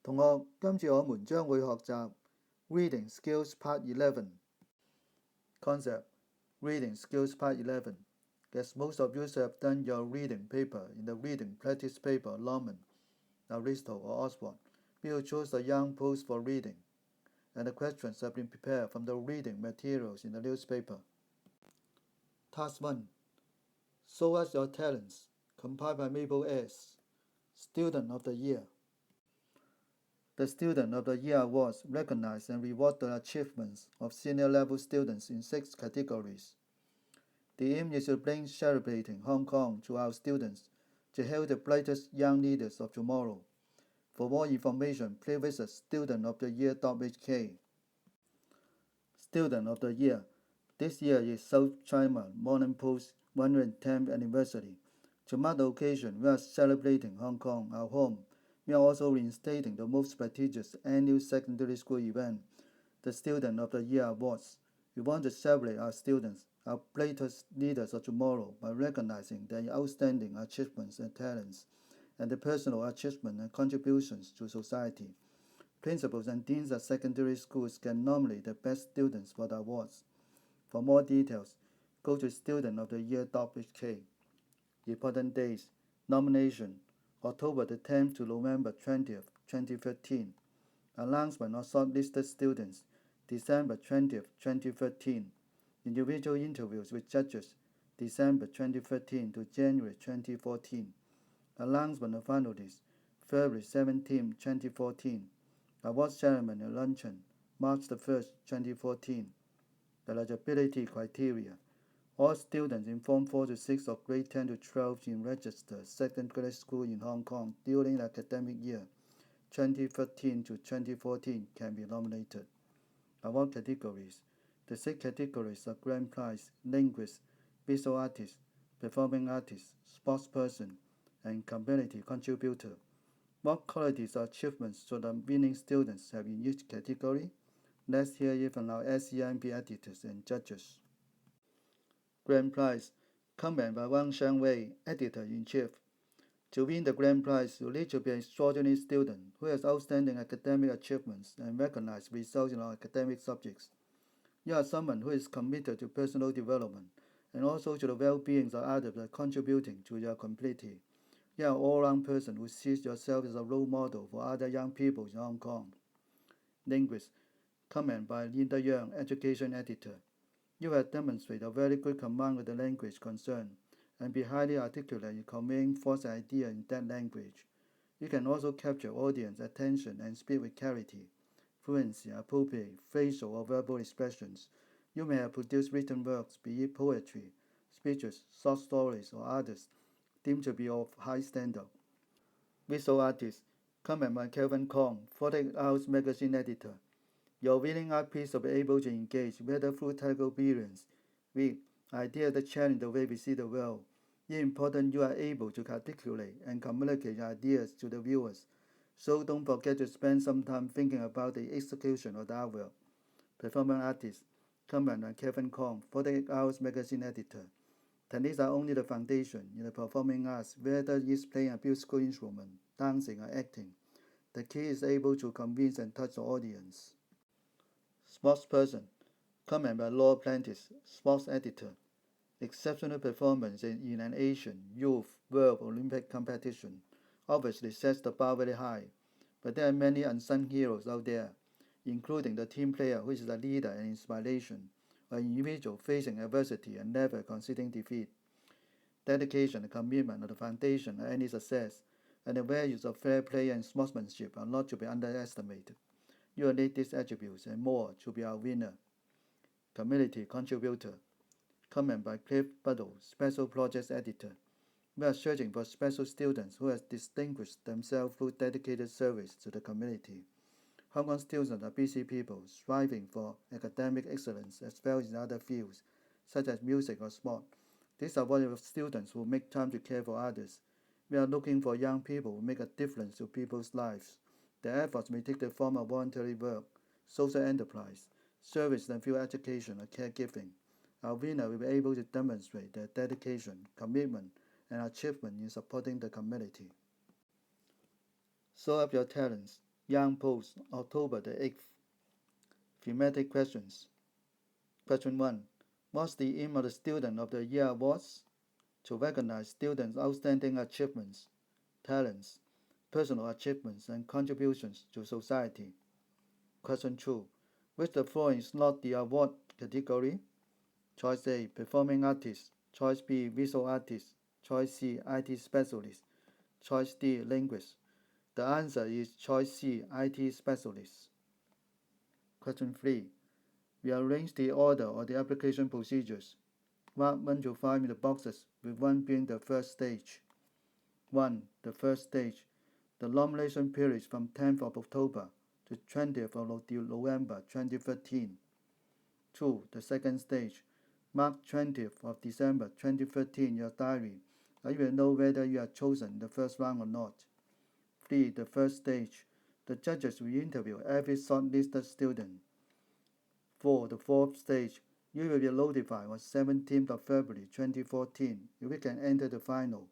同學，今次我們將會學習 Reading Skills Part 11 Concept Reading Skills Part 11 As most of you have done your reading paper in the reading practice paper allotment, Aristo or Oswald, we will choose the young post for reading, and the questions have been prepared from the reading materials in the newspaper. Task 1. Show us your talents, compiled by Mabel S. Student of the Year. The Student of the Year Awards recognize and reward the achievements of senior level students in 6 categories. The aim is to bring celebrating Hong Kong to our students to hail the brightest young leaders of tomorrow. For more information, please visit studentoftheyear.hk. Student of the Year. This year is South China Morning Post's 110th anniversary. To mark the occasion, we are celebrating Hong Kong, our home. We are also reinstating the most prestigious annual secondary school event, the Student of the Year Awards. We want to celebrate our students, our brightest leaders of tomorrow, by recognizing their outstanding achievements and talents, and their personal achievements and contributions to society. Principals and deans of secondary schools can nominate the best students for the awards. For more details, go to studentoftheyear.hk. Important dates: nomination, October the 10th to November 20th, 2013. Announcement of shortlisted students, December 20th, 2013. Individual interviews with judges, December 2013 to January 2014. Announcement of finalists, February 17, 2014. Award ceremony and luncheon, March the 1st, 2014. Eligibility criteria. All students in Form 4 to 6 of grade 10 to 12 in registered secondary school in Hong Kong during the academic year 2013 to 2014 can be nominated. Award categories. The 6 categories are Grand Prize, Linguist, Visual Artist, Performing Artist, Sportsperson, and Community Contributor. What qualities or achievements should the winning students have in each category? Let's hear it from our SCMP editors and judges. Grand Prize. Comment by Wang Shangwei, Editor-in-Chief. To win the Grand Prize, you need to be an extraordinary student who has outstanding academic achievements and recognized results in all academic subjects. You are someone who is committed to personal development and also to the well-being of others by contributing to your community. You are an all-round person who sees yourself as a role model for other young people in Hong Kong. Linguist. Comment by Linda Young, Education Editor. You have demonstrated a very good command of the language concerned and be highly articulate in conveying false ideas in that language. You can also capture audience attention and speak with clarity, fluency, appropriate facial or verbal expressions. You may have produced written works, be it poetry, speeches, short stories, or others, deemed to be of high standard. Visual Artist. Comment by Kelvin Kong, 48 Hours Magazine Editor. Your winning art piece will be able to engage, whether through technical brilliance, with ideas that challenge the way we see the world. It is important you are able to articulate and communicate your ideas to the viewers, so don't forget to spend some time thinking about the execution of the artwork. Performing Artist. Comment by Kevin Kong, 48 Hours Magazine Editor. Techniques are only the foundation in the performing arts, whether it's playing a musical instrument, dancing, or acting. The key is able to convince and touch the audience. Sportsperson. Comment by Law Prentice, Sports Editor. Exceptional performance in an Asian Youth World Olympic competition obviously sets the bar very high, but there are many unsung heroes out there, including the team player who is a leader and inspiration, an individual facing adversity and never conceding defeat. Dedication and commitment are the foundation of any success, and the values of fair play and sportsmanship are not to be underestimated. You will need these attributes and more to be our winner. Community Contributor. Comment by Cliff Buddle, Special Projects Editor. We are searching for special students who have distinguished themselves through dedicated service to the community. Hong Kong students are busy people striving for academic excellence as well as in other fields, such as music or sport. These are what students who make time to care for others. We are looking for young people who make a difference to people's lives. Their efforts may take the form of voluntary work, social enterprise, service and field education, or caregiving. Our winner will be able to demonstrate their dedication, commitment, and achievement in supporting the community. Show up your talents. Young Post, October the 8th. Thematic questions. Question 1. What's the aim of the Student of the Year Awards? To recognize students' outstanding achievements, talents, personal achievements, and contributions to society. Question 2. Which of the following is not the award category? Choice A. Performing artist. Choice B. Visual artist. Choice C. IT specialist. Choice D. Linguist. The answer is choice C. IT specialist. Question 3. Rearrange the order of the application procedures. Mark 1 to 5 in the boxes, with 1 being the first stage. 1. The first stage. The nomination period is from 10th of October to 20th of November 2013. 2. The second stage. Mark 20th of December 2013 in your diary, and you will know whether you are chosen in the first round or not. 3. The first stage. The judges will interview every shortlisted student. 4. The fourth stage. You will be notified on 17th of February 2014 if you can enter the final.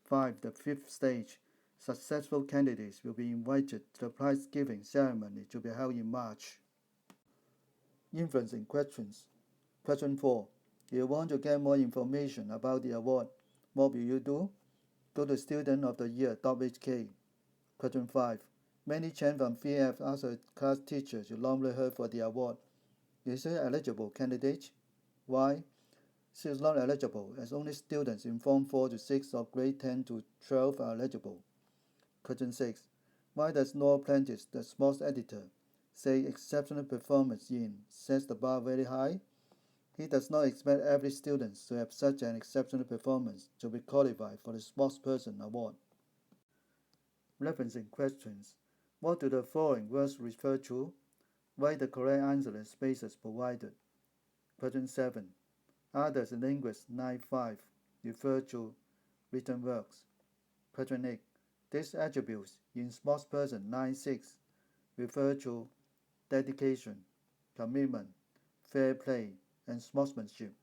5. The fifth stage. Successful candidates will be invited to the prize-giving ceremony to be held in March. Inferencing questions. Question 4. If you want to get more information about the award, what will you do? Go to studentoftheyear.hk. Question 5. Many Chen from VF asked a class teacher to nominate her for the award. Is she an eligible candidate? Why? She is not eligible, as only students in Form 4 to 6 or grade 10 to 12 are eligible. Question 6. Why does Noel Prentice, the sports editor, say exceptional performance in sets the bar very high? He does not expect every student to have such an exceptional performance to be qualified for the Sportsperson Award. Referencing questions. What do the following words refer to? Write the correct answer in spaces provided. Question 7. Others in English 9.5 refer to written works. Question 8. These attributes in Sportsperson 9.6 refer to dedication, commitment, fair play, and sportsmanship.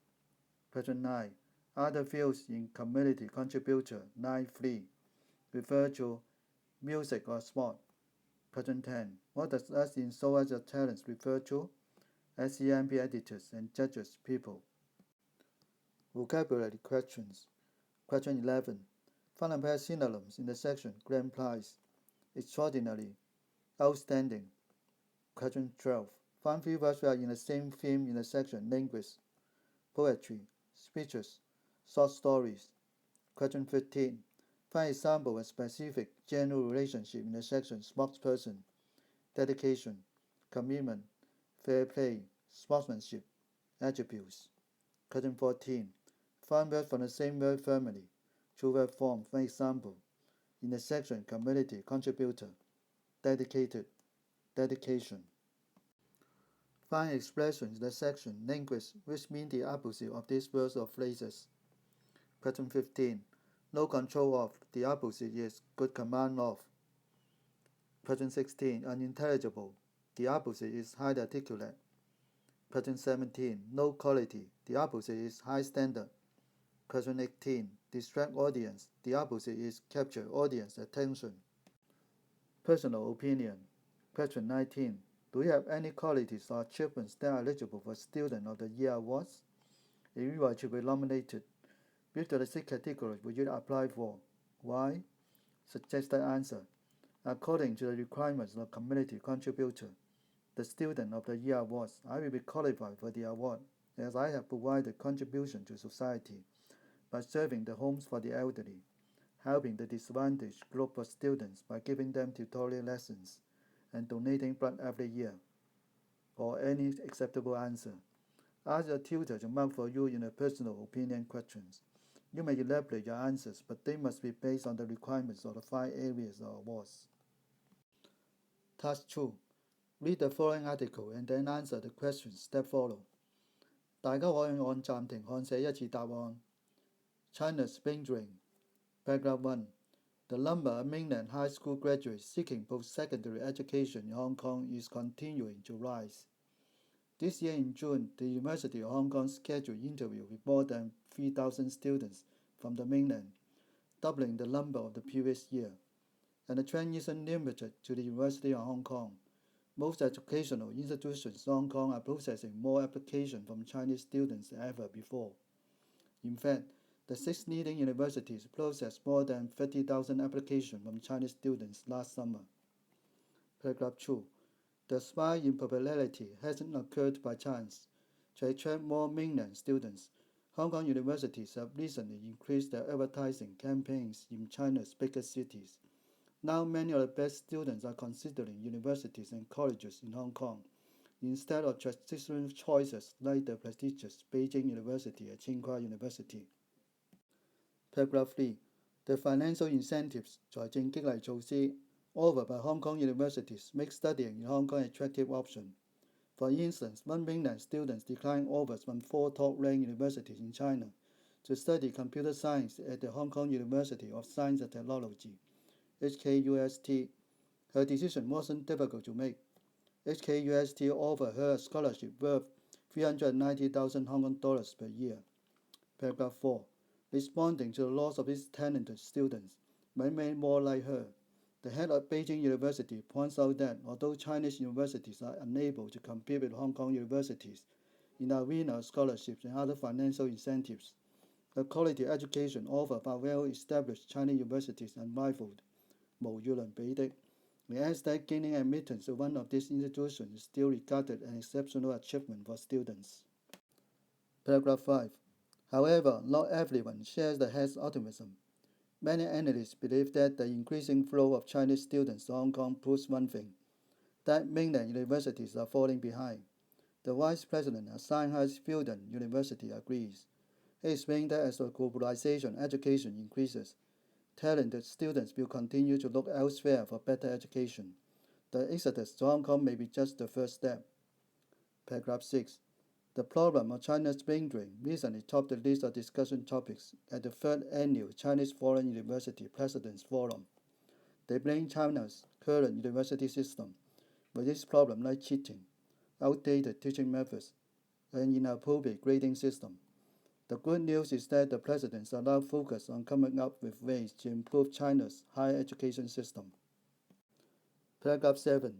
Question 9. Other fields in Community Contributor 9.3 refer to music or sport. Question 10. What does us in Show Us Your Talents refer to? SCMP editors and judges people. Vocabulary questions. Question 11. Find and pair synonyms in the section Grand Prize. Extraordinary. Outstanding. Question 12. Find three words that are in the same theme in the section Language. Poetry. Speeches. Short stories. Question 15. Find example of specific general relationship in the section Spokesperson. Dedication. Commitment. Fair play. Sportsmanship. Attributes. Question 14. Find words from the same word family. Two-word form, for example, in the section Community Contributor. Dedicated. Dedication. Find expressions in the section Language which mean the opposite of these words or phrases. Question 15. No control of, the opposite is good command of. Question 16. Unintelligible, the opposite is highly articulate. Question 17. No quality, the opposite is high standard. Question 18. Distract audience, the opposite is capture audience attention. Personal opinion. Question 19. Do you have any qualities or achievements that are eligible for Student of the Year Awards? If you are to be nominated, which of the 6 categories would you apply for? Why? Suggested answer. According to the requirements of Community Contributor, the Student of the Year Awards, I will be qualified for the award as I have provided contribution to society by serving the homes for the elderly, helping the disadvantaged group of students by giving them tutorial lessons, and donating blood every year. Or any acceptable answer. Ask your tutor to mark for you in the personal opinion questions. You may elaborate your answers, but they must be based on the requirements of the 5 areas of awards. Task 2. Read the following article and then answer the questions that follow. 大家可以按暫停看寫一次答案。China's Spring Drain. Paragraph 1. The number of mainland high school graduates seeking post-secondary education in Hong Kong is continuing to rise. This year in June, the University of Hong Kong scheduled interviews with more than 3,000 students from the mainland, doubling the number of the previous year. and the trend isn't limited to the University of Hong Kong. Most educational institutions in Hong Kong are processing more applications from Chinese students than ever before. In fact, the 6 leading universities processed more than 30,000 applications from Chinese students last summer. Paragraph 2. The spike in popularity hasn't occurred by chance. To attract more mainland students, Hong Kong universities have recently increased their advertising campaigns in China's biggest cities. Now many of the best students are considering universities and colleges in Hong Kong, instead of traditional choices like the prestigious Beijing University and Tsinghua University. Paragraph 3. The financial incentives 財政激勵措施 offered by Hong Kong universities make studying in Hong Kong an attractive option. For instance, one mainland student declined offers from 4 top-ranked universities in China to study computer science at the Hong Kong University of Science and Technology, HKUST. Her decision wasn't difficult to make. HKUST offered her a scholarship worth 390,000 Hong Kong dollars per year. Paragraph 4. Responding to the loss of its talented students, many more like her, the head of Beijing University points out that although Chinese universities are unable to compete with Hong Kong universities in the arena of scholarships and other financial incentives, the quality education offered by well-established Chinese universities is unrivaled, 無與倫比的. It adds that gaining admittance to one of these institutions is still regarded an exceptional achievement for students. Paragraph 5. However, not everyone shares the head's optimism. Many analysts believe that the increasing flow of Chinese students to Hong Kong proves one thing, that mainland universities are falling behind. The vice president of Shanghai Fudan University agrees. He explained that as the globalization education increases, talented students will continue to look elsewhere for better education. The exodus to Hong Kong may be just the first step. Paragraph 6. The problem of China's brain drain recently topped the list of discussion topics at the 3rd Annual Chinese Foreign University Presidents Forum. They blame China's current university system for this problem like cheating, outdated teaching methods, and inappropriate grading system. The good news is that the presidents are now focused on coming up with ways to improve China's higher education system. Paragraph 7.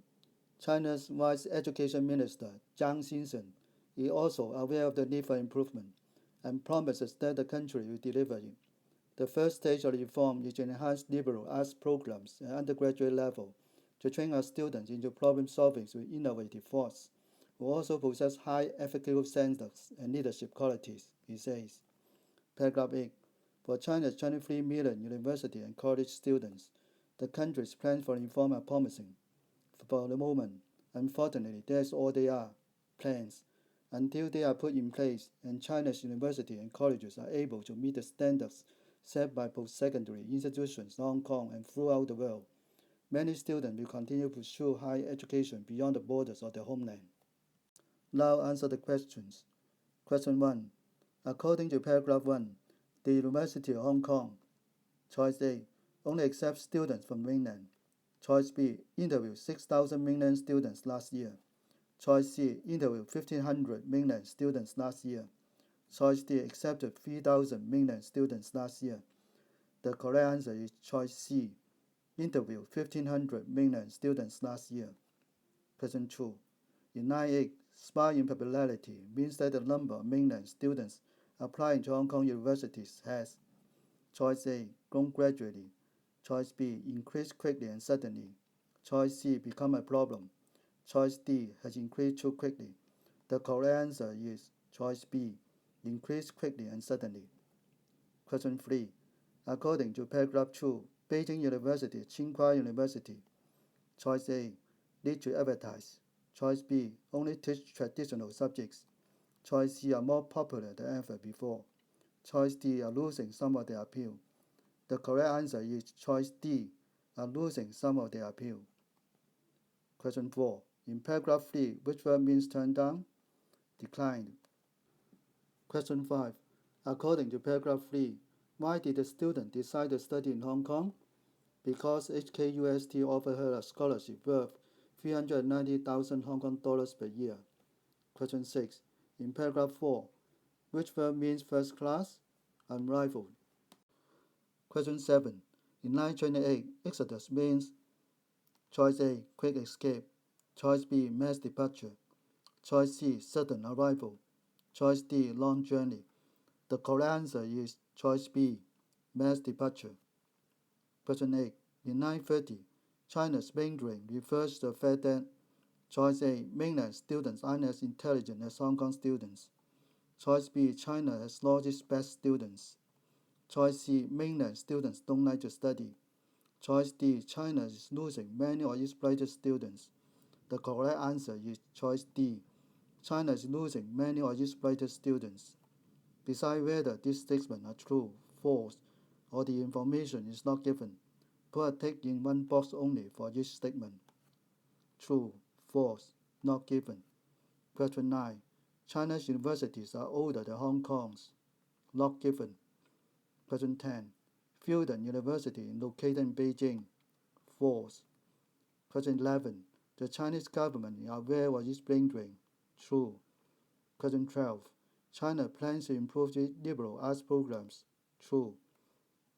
China's Vice Education Minister Zhang Xinsheng is also aware of the need for improvement and promises that the country will deliver it. The first stage of reform is to enhance liberal arts programs at undergraduate level to train our students into problem solving with innovative thoughts, who also possess high ethical standards and leadership qualities, he says. Paragraph 8. For China's 23 million university and college students, the country's plans for reform are promising. For the moment, unfortunately, that's all they are, plans, until they are put in place and China's universities and colleges are able to meet the standards set by post-secondary institutions in Hong Kong and throughout the world. Many students will continue to pursue higher education beyond the borders of their homeland. Now answer the questions. Question 1. According to paragraph 1, the University of Hong Kong, choice A, only accepts students from mainland. Choice B, interviewed 6,000 mainland students last year. Choice C, interviewed 1,500 mainland students last year. Choice D, accepted 3,000 mainland students last year. The correct answer is choice C, interviewed 1,500 mainland students last year. Question 2. In 9.8, spike in popularity means that the number of mainland students applying to Hong Kong universities has choice A, grown gradually. Choice B, increased quickly and suddenly. Choice C, become a problem. Choice D, has increased too quickly. The correct answer is choice B, increased quickly and suddenly. Question 3. According to paragraph 2, Beijing University, Tsinghua University. Choice A, need to advertise. Choice B, only teach traditional subjects. Choice C are more popular than ever before. Choice D are losing some of their appeal. The correct answer is choice D, are losing some of their appeal. Question 4. In paragraph 3, which verb means turn down? Declined. Question 5. According to paragraph 3, why did the student decide to study in Hong Kong? Because HKUST offered her a scholarship worth 390,000 Hong Kong dollars per year. Question 6. In paragraph 4, which verb means first class? Unrivaled. Question 7. In 1928, exodus means choice A, quick escape, choice B, mass departure, choice C, sudden arrival, choice D, long journey. The correct answer is choice B, mass departure. Question 8. In 1930, China's Mandarin refers to the fact that choice A, mainland students aren't as intelligent as Hong Kong students. Choice B, China has lost its best students. Choice C, mainland students don't like to study. Choice D, China is losing many of its brightest students. The correct answer is choice D. China is losing many of its brightest students. Decide whether these statements are true, false, or the information is not given. Put a tick in one box only for each statement. True, false, not given. Question 9. China's universities are older than Hong Kong's. Not given. Question 10. Fudan University is located in Beijing. False. Question 11. The Chinese government is aware of its brain drain. True. Question 12. China plans to improve its liberal arts programs. True.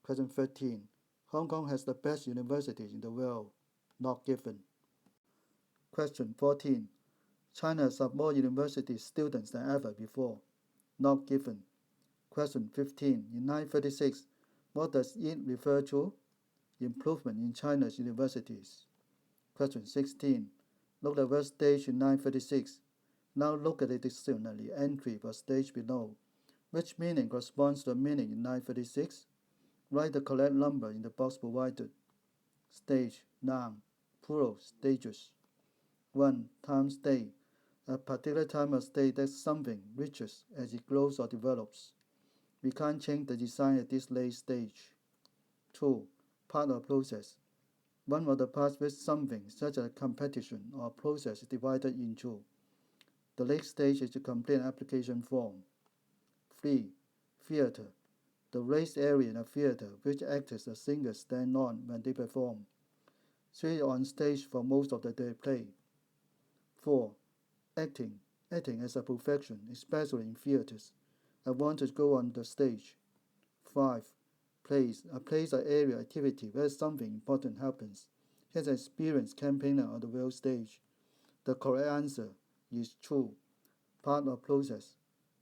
Question 13. Hong Kong has the best universities in the world. Not given. Question 14. China has more university students than ever before. Not given. Question 15. In 1936, what does it refer to? Improvement in China's universities. Question 16. Look at the word stage in 936. Now look at the dictionary entry for stage below. Which meaning corresponds to the meaning in 936? Write the correct number in the box provided. Stage, noun, plural, stages. 1. Time state. A particular time of state that something reaches as it grows or develops. We can't change the design at this late stage. 2. Part or process. One of the parts with something, such as a competition or process, is divided into. The next stage is to complete an application form. 3. Theater. The raised area in a theater which actors or singers stand on when they perform. 3. On stage for most of the day play. 4. Acting. Acting as a profession, especially in theaters. I want to go on the stage. 5. Place. A place or area activity where something important happens. Here's an experienced campaigner on the world stage. The correct answer is true. Part or process.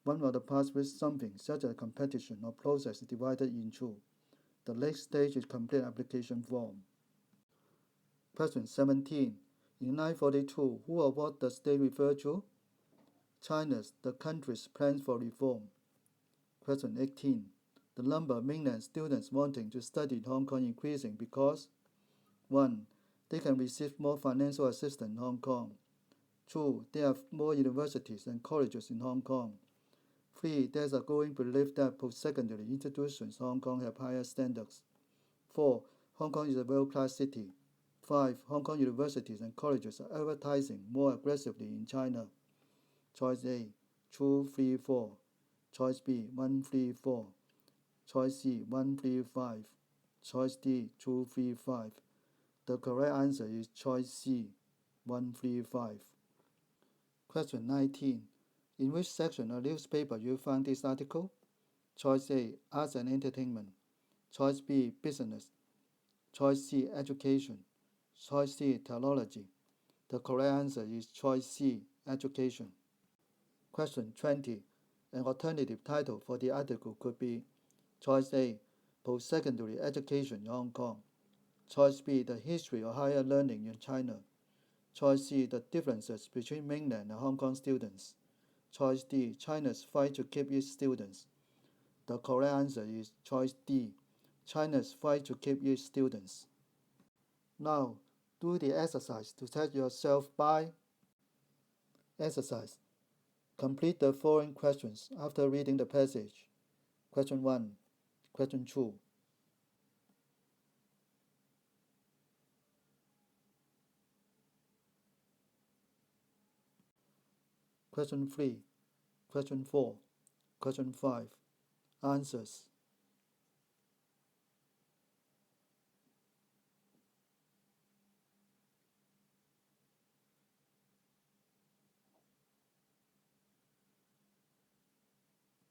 One of the parts with something, such as a competition or process, is divided into. The next stage is complete application form. Question 17. In 1942, who or what does state refer to? China's, the country's plans for reform. Question 18. The number of mainland students wanting to study in Hong Kong increasing because 1. They can receive more financial assistance in Hong Kong. 2. There are more universities and colleges in Hong Kong. 3. There's a growing belief that post-secondary institutions in Hong Kong have higher standards. 4. Hong Kong is a world-class city. 5. Hong Kong universities and colleges are advertising more aggressively in China. Choice A, 2, 3, 4. Choice B, 1, 3, 4. Choice C, 1, 3, 5. Choice D, 2, 3, 5. The correct answer is choice C, 1, 3, 5. Question 19. In which section of newspaper you find this article? Choice A, Arts and Entertainment. Choice B, Business. Choice C, Education. Choice D, Technology. The correct answer is choice C, Education. Question 20. An alternative title for the article could be Choice A, Post-Secondary Education in Hong Kong. Choice B, The History of Higher Learning in China. Choice C, The Differences between mainland and Hong Kong students. Choice D, China's fight to keep its students. The correct answer is choice D, China's fight to keep its students. Now, do the exercise to test yourself by exercise. Complete the following questions after reading the passage. Question 1. Question 2. Question 3. Question 4. Question 5. Answers.